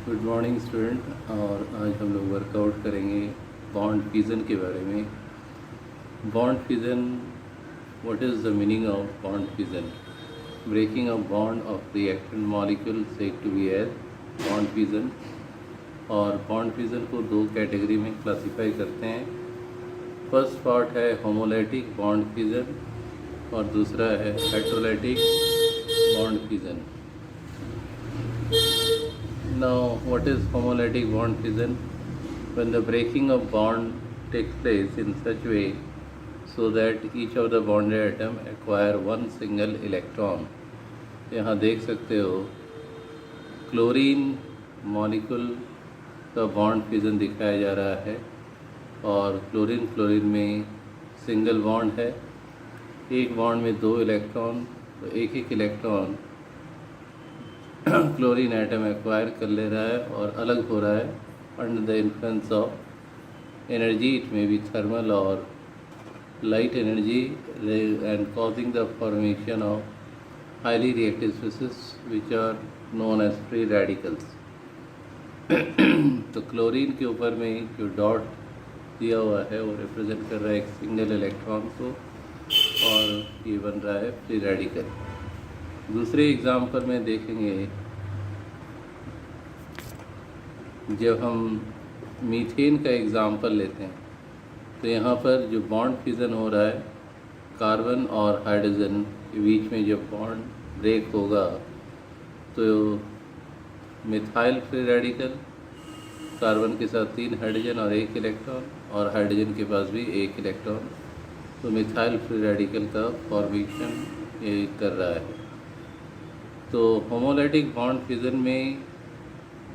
Good morning student. और आज हम लोग वर्कआउट करेंगे बॉन्ड फ्यूज़न के बारे में। Bond fusion, what is the meaning of bond fusion? Breaking a bond of reactant molecule said to be as bond fusion. और बॉन्ड फ्यूज़न को दो कैटेगरी में क्लासीफाई करते हैं। फर्स्ट पार्ट है होमोलैटिक बॉन्ड फ्यूज़न और दूसरा है heterolytic bond fusion. Now, what is homolytic bond fission? When the breaking of bond takes place in such way so that each of the bonded atom acquire one single electron. यहाँ देख सकते हो chlorine molecule का bond fusion दिखाया जा रहा है और क्लोरीन में सिंगल बॉन्ड है। एक बॉन्ड में दो इलेक्ट्रॉन, तो एक एक इलेक्ट्रॉन क्लोरीन एटम एक्वायर कर ले रहा है और अलग हो रहा है under the influence of energy. It may be thermal और light energy and causing the formation of highly reactive species which are known as free radicals. तो क्लोरीन के ऊपर में जो डॉट दिया हुआ है वो रिप्रेजेंट कर रहा है एक सिंगल इलेक्ट्रॉन को और ये बन रहा है फ्री रेडिकल। दूसरे एग्जाम्पल में देखेंगे, जब हम मीथेन का एग्ज़ाम्पल लेते हैं तो यहाँ पर जो बॉन्ड फ्यूज़न हो रहा है कार्बन और हाइड्रोजन के बीच में जब बॉन्ड ब्रेक होगा तो मिथाइल फ्री रेडिकल, कार्बन के साथ 3 हाइड्रोजन और 1 इलेक्ट्रॉन और हाइड्रोजन के पास भी 1 इलेक्ट्रॉन, तो मिथाइल फ्री रेडिकल का फॉर्मेशन ये कर रहा है। तो होमोलैटिक बॉन्ड फ्यूज़न में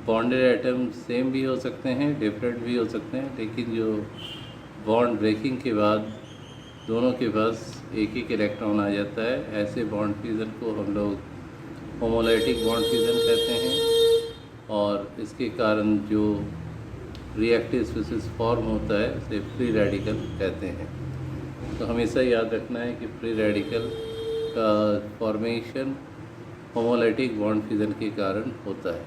बॉन्डेड एटम सेम भी हो सकते हैं, डिफरेंट भी हो सकते हैं, लेकिन जो बॉन्ड ब्रेकिंग के बाद दोनों के पास एक एक इलेक्ट्रॉन आ जाता है, ऐसे बॉन्ड फ्यूज़न को हम लोग होमोलैटिक बॉन्ड फ्यूज़न कहते हैं। और इसके कारण जो रिएक्टिव स्पीसीज फॉर्म होता है उसे फ्री रेडिकल कहते हैं। तो हमेशा याद रखना है कि फ्री रेडिकल का फॉर्मेशन होमोलैटिक बॉन्ड फ्यूज़न के कारण होता है।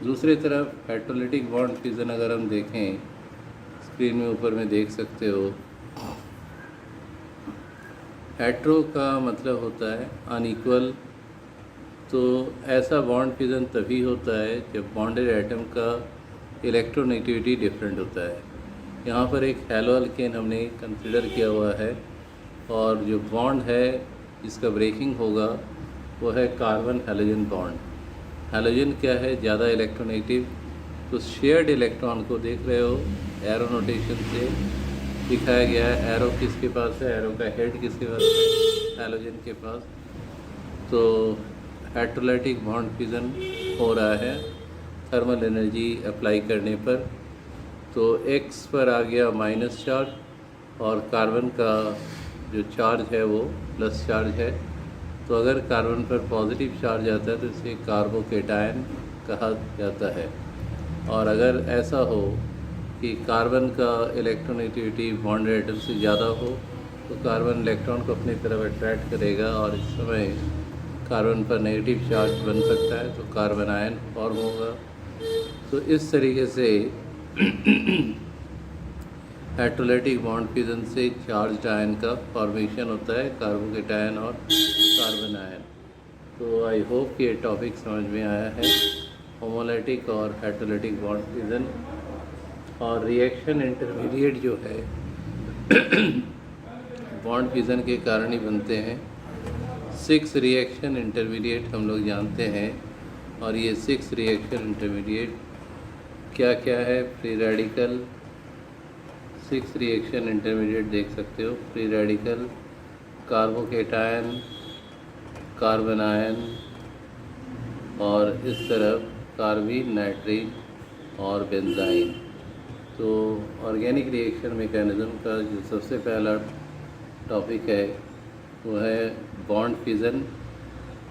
दूसरी तरफ हेटेरोलाइटिक बॉन्ड फ्यूज़न अगर हम देखें, स्क्रीन में ऊपर में देख सकते हो, हेट्रो का मतलब होता है अनइक्वल। तो ऐसा बॉन्ड फ्यूज़न तभी होता है जब बॉन्डेड एटम का इलेक्ट्रोनेगेटिविटी डिफरेंट होता है। यहाँ पर एक हैलो अल्केन हमने कंसिडर किया हुआ है और जो बॉन्ड है जिसका ब्रेकिंग होगा वो है कार्बन हैलोजन बॉन्ड। हैलोजन क्या है? ज़्यादा इलेक्ट्रोनेगेटिव। तो शेयर्ड इलेक्ट्रॉन को देख रहे हो, एरो नोटेशन से दिखाया गया है। एरो किसके पास है? एरो का हेड किसके पास है? हैलोजन के पास। तो हेटेरोलाइटिक बॉन्ड फ्यूज़न हो रहा है थर्मल एनर्जी अप्लाई करने पर। तो X पर आ गया माइनस चार्ज और कार्बन का जो चार्ज है वो प्लस चार्ज है। तो अगर कार्बन पर पॉजिटिव चार्ज आता है तो इसे कार्बोकेटायन कहा जाता है। और अगर ऐसा हो कि कार्बन का इलेक्ट्रोनेगेटिविटी बॉन्डेड एटम से ज़्यादा हो तो कार्बन इलेक्ट्रॉन को अपनी तरफ अट्रैक्ट करेगा और इस समय कार्बन पर नेगेटिव चार्ज बन सकता है, तो कार्बन आयन फॉर्म होगा। तो इस तरीके से हेटेरोलाइटिक बॉन्ड फ्यूज़न से चार्ज आयन का फॉर्मेशन होता है, कार्बोकेटायन और कार्बन आयन। तो आई होप कि ये टॉपिक समझ में आया है, होमोलैटिक और हेटेरोलाइटिक बॉन्ड फ्यूज़न। और रिएक्शन इंटरमीडिएट जो है बॉन्ड फ्यूज़न के कारण ही बनते हैं। 6 रिएक्शन इंटरमीडिएट हम लोग जानते हैं और ये 6 रिएक्शन इंटरमीडिएट क्या क्या है? फ्री रेडिकल 6 रिएक्शन इंटरमीडिएट देख सकते हो। Free radical, carbocation, carbon ion और इस तरफ कार्बीन, नाइट्रीन और बेंजाइन। तो ऑर्गेनिक रिएक्शन मैकेनिज्म का जो सबसे पहला टॉपिक है वो है बॉन्ड फ्यूज़न।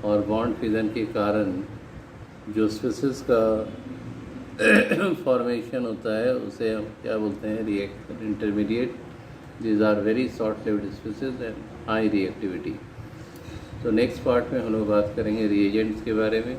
और बॉन्ड फ्यूज़न के कारण जो स्पीसीज का फॉर्मेशन होता है उसे हम क्या बोलते हैं? Reaction intermediate. These are very short lived species and high reactivity. तो नेक्स्ट पार्ट में हम लोग बात करेंगे रिएजेंट्स के बारे में।